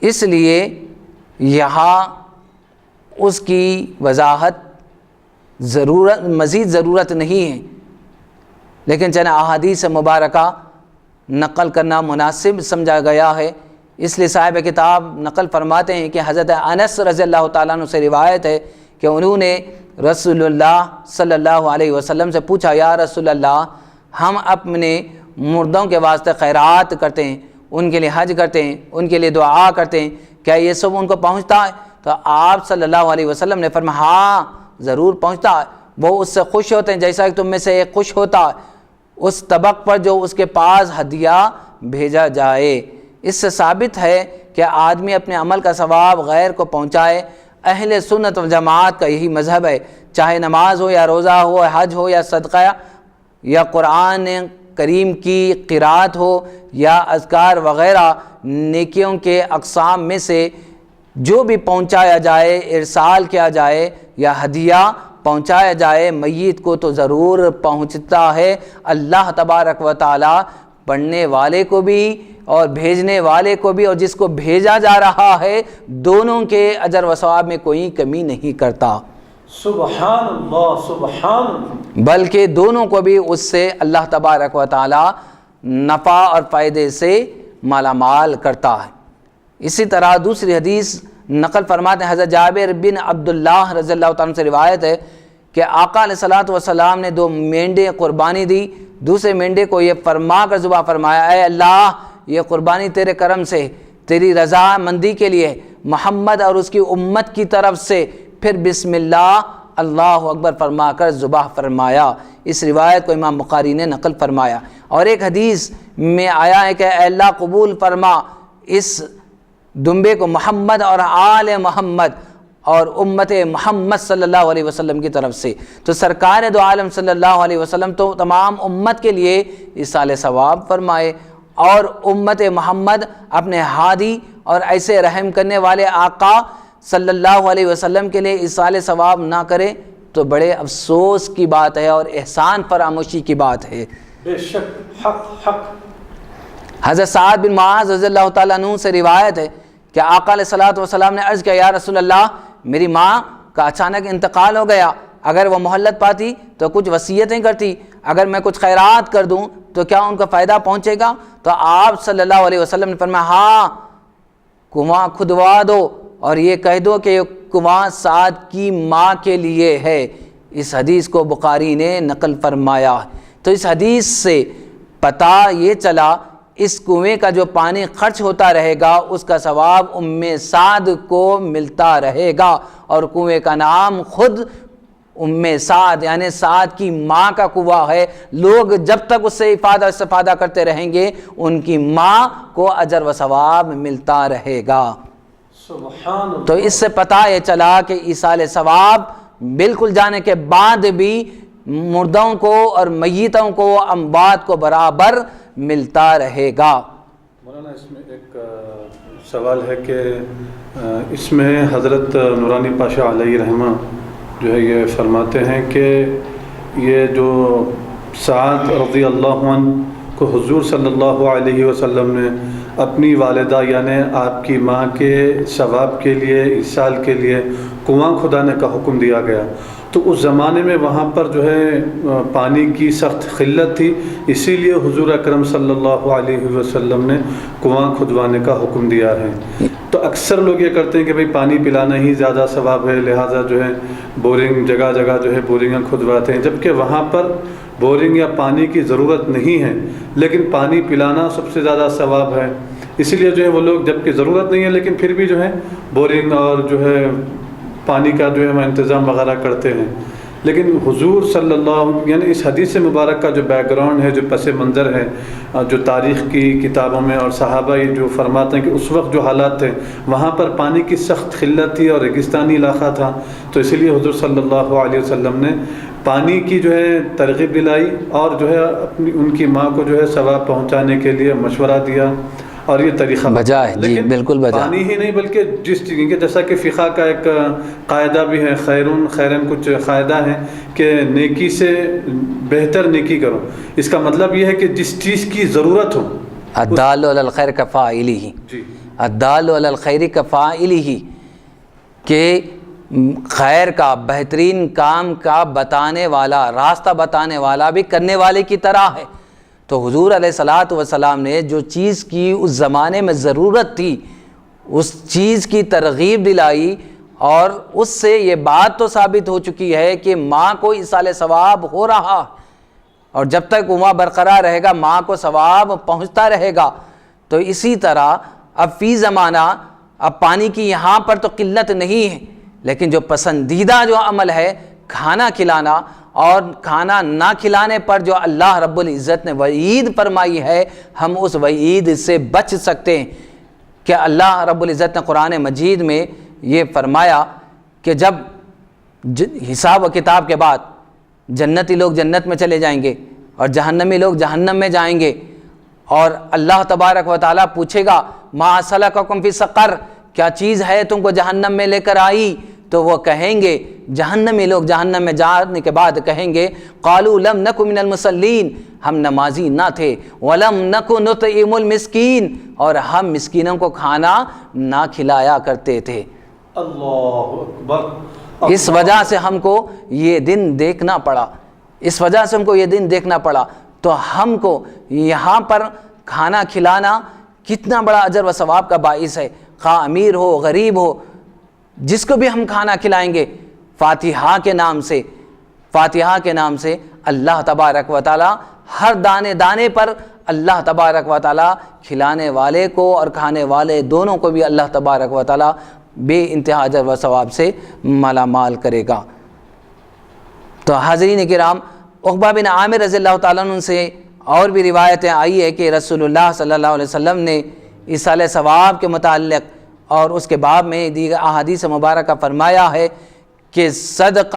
اس لیے یہاں اس کی وضاحت مزید ضرورت نہیں ہے، لیکن چند احادیث مبارکہ نقل کرنا مناسب سمجھا گیا ہے۔ اس لیے صاحب کتاب نقل فرماتے ہیں کہ حضرت انس رضی اللہ تعالیٰ عنہ سے روایت ہے کہ انہوں نے رسول اللہ صلی اللہ علیہ وسلم سے پوچھا، یا رسول اللہ، ہم اپنے مردوں کے واسطے خیرات کرتے ہیں، ان کے لیے حج کرتے ہیں، ان کے لیے دعا کرتے ہیں، کیا یہ سب ان کو پہنچتا ہے؟ تو آپ صلی اللہ علیہ وسلم نے فرمایا ہاں ضرور پہنچتا ہے، وہ اس سے خوش ہوتے ہیں جیسا کہ تم میں سے ایک خوش ہوتا ہے اس طبق پر جو اس کے پاس ہدیہ بھیجا جائے۔ اس سے ثابت ہے کہ آدمی اپنے عمل کا ثواب غیر کو پہنچائے۔ اہل سنت والجماعت کا یہی مذہب ہے، چاہے نماز ہو یا روزہ ہو، حج ہو یا صدقہ یا قرآن کریم کی قرات ہو یا اذکار وغیرہ، نیکیوں کے اقسام میں سے جو بھی پہنچایا جائے، ارسال کیا جائے یا ہدیہ پہنچایا جائے میت کو تو ضرور پہنچتا ہے۔ اللہ تبارک و تعالی پڑھنے والے کو بھی اور بھیجنے والے کو بھی اور جس کو بھیجا جا رہا ہے دونوں کے اجر و ثواب میں کوئی کمی نہیں کرتا، سبحان اللہ سبحان اللہ، بلکہ دونوں کو بھی اس سے اللہ تبارک و تعالی نفع اور فائدے سے مالا مال کرتا ہے۔ اسی طرح دوسری حدیث نقل فرماتے ہیں، حضرت جابر بن عبداللہ رضی اللہ تعالیٰ عنہ سے روایت ہے کہ آقا علیہ الصلوۃ والسلام نے 2 مینڈے قربانی دی، دوسرے مینڈے کو یہ فرما کر ذبح فرمایا، اے اللہ یہ قربانی تیرے کرم سے، تیری رضا مندی کے لیے، محمد اور اس کی امت کی طرف سے، پھر بسم اللہ اللہ اکبر فرما کر ذبح فرمایا۔ اس روایت کو امام بخاری نے نقل فرمایا۔ اور ایک حدیث میں آیا ہے کہ اے اللہ قبول فرما اس دمبے کو محمد اور آل محمد اور امت محمد صلی اللہ علیہ وسلم کی طرف سے۔ تو سرکار دو عالم صلی اللہ علیہ وسلم تو تمام امت کے لیے ایصال ثواب فرمائے، اور امت محمد اپنے ہادی اور ایسے رحم کرنے والے آقا صلی اللہ علیہ وسلم کے لیے ایصال ثواب نہ کرے تو بڑے افسوس کی بات ہے اور احسان فراموشی کی بات ہے۔ بے شک حق۔ حضرت سعد بن معاذ رضی اللہ تعالیٰ عنہ سے روایت ہے کہ آقا علیہ الصلوۃ والسلام نے عرض کیا، یا رسول اللہ، میری ماں کا اچانک انتقال ہو گیا، اگر وہ مہلت پاتی تو کچھ وصیتیں کرتی، اگر میں کچھ خیرات کر دوں تو کیا ان کو فائدہ پہنچے گا؟ تو آپ صلی اللہ علیہ وسلم نے فرمایا ہاں، کنواں کھدوا دو اور یہ کہہ دو کہ کنواں سعد کی ماں کے لیے ہے۔ اس حدیث کو بخاری نے نقل فرمایا۔ تو اس حدیث سے پتہ یہ چلا اس کنویں کا جو پانی خرچ ہوتا رہے گا اس کا ثواب ام سعد کو ملتا رہے گا، اور کنویں کا نام خود ام سعد یعنی سعد کی ماں کا کنواں ہے۔ لوگ جب تک اس سے استفادہ کرتے رہیں گے ان کی ماں کو اجر و ثواب ملتا رہے گا۔ سبحان اللہ۔ تو اس سے پتہ یہ چلا کہ ایصال ثواب بالکل جانے کے بعد بھی مردوں کو اور میتوں کو اموات کو برابر ملتا رہے گا۔ مولانا اس میں ایک سوال ہے کہ اس میں حضرت نورانی پاشا علیہ رحمہ جو ہے یہ فرماتے ہیں کہ یہ جو سعد رضی اللہ عنہ کو حضور صلی اللہ علیہ وسلم نے اپنی والدہ یعنی آپ کی ماں کے ثواب کے لیے ایصال کے لیے کنواں کھدانے کا حکم دیا گیا، تو اس زمانے میں وہاں پر جو ہے پانی کی سخت قلت تھی، اسی لیے حضور اکرم صلی اللہ علیہ وسلم نے کنواں کھدوانے کا حکم دیا ہے۔ تو اکثر لوگ یہ کرتے ہیں کہ بھئی پانی پلانا ہی زیادہ ثواب ہے، لہٰذا جو ہے بورنگ جگہ جگہ جو ہے بورنگیں کھدواتے ہیں، جبکہ وہاں پر بورنگ یا پانی کی ضرورت نہیں ہے، لیکن پانی پلانا سب سے زیادہ ثواب ہے۔ اسی لیے جو ہے وہ لوگ جبکہ ضرورت نہیں ہے لیکن پھر بھی جو ہے بورنگ اور جو ہے پانی کا جو ہے وہ انتظام وغیرہ کرتے ہیں۔ لیکن حضور صلی اللہ یعنی اس حدیث مبارک کا جو بیک گراؤنڈ ہے، جو پس منظر ہے، جو تاریخ کی کتابوں میں اور صحابہ یہ جو فرماتے ہیں کہ اس وقت جو حالات تھے وہاں پر پانی کی سخت قلت تھی اور ریگستانی علاقہ تھا، تو اسی لیے حضور صلی اللہ علیہ وسلم نے پانی کی جو ہے ترغیب دلائی اور جو ہے ان کی ماں کو جو ہے ثواب پہنچانے کے لیے مشورہ دیا، اور یہ طریقہ بجا ہے۔ جی بالکل بجا۔ پانی ہی نہیں بلکہ جس چیز کے جیسا کہ فقہ کا ایک قاعدہ بھی ہے، خیرن کچھ قاعدہ ہے کہ نیکی سے بہتر نیکی کرو۔ اس کا مطلب یہ ہے کہ جس چیز کی ضرورت ہو الدال علی الخیر کفاعلہ، جی الدال علی الخیر کفاعلہ، کہ خیر کا، بہترین کام کا بتانے والا، راستہ بتانے والا بھی کرنے والے کی طرح ہے۔ تو حضور علیہ الصلاۃ والسلام نے جو چیز کی اس زمانے میں ضرورت تھی اس چیز کی ترغیب دلائی، اور اس سے یہ بات تو ثابت ہو چکی ہے کہ ماں کو ایصال ثواب ہو رہا، اور جب تک وہاں برقرار رہے گا ماں کو ثواب پہنچتا رہے گا۔ تو اسی طرح اب فی زمانہ، اب پانی کی یہاں پر تو قلت نہیں ہے، لیکن جو پسندیدہ جو عمل ہے کھانا کھلانا، اور کھانا نہ کھلانے پر جو اللہ رب العزت نے وعید فرمائی ہے، ہم اس وعید سے بچ سکتے ہیں کہ اللہ رب العزت نے قرآن مجید میں یہ فرمایا کہ جب حساب و کتاب کے بعد جنتی لوگ جنت میں چلے جائیں گے اور جہنمی لوگ جہنم میں جائیں گے، اور اللہ تبارک و تعالیٰ پوچھے گا ما سلککم فی سقر، کیا چیز ہے تم کو جہنم میں لے کر آئی؟ تو وہ کہیں گے، جہنمی لوگ جہنم میں جانے کے بعد کہیں گے قالوا لم نک من المصلین، ہم نمازی نہ تھے، ولم نک نطعم المسکین، اور ہم مسکینوں کو کھانا نہ کھلایا کرتے تھے۔ اللہ اکبر۔ اس وجہ سے ہم کو یہ دن دیکھنا پڑا، اس وجہ سے ہم کو یہ دن دیکھنا پڑا۔ تو ہم کو یہاں پر کھانا کھلانا کتنا بڑا اجر و ثواب کا باعث ہے، خواہ امیر ہو غریب ہو، جس کو بھی ہم کھانا کھلائیں گے فاتحہ کے نام سے، فاتحہ کے نام سے اللہ تبارک و تعالی ہر دانے دانے پر اللہ تبارک و تعالی کھلانے والے کو اور کھانے والے دونوں کو بھی اللہ تبارک و تعالی بے انتہا اجر و ثواب سے مالا مال کرے گا۔ تو حاضرین کرام، عقبہ بن عامر رضی اللہ تعالیٰ عنہ سے اور بھی روایتیں آئی ہے کہ رسول اللہ صلی اللہ علیہ وسلم نے ایصال ثواب کے متعلق اور اس کے باب میں دیگر احادیث مبارکہ فرمایا ہے کہ صدقہ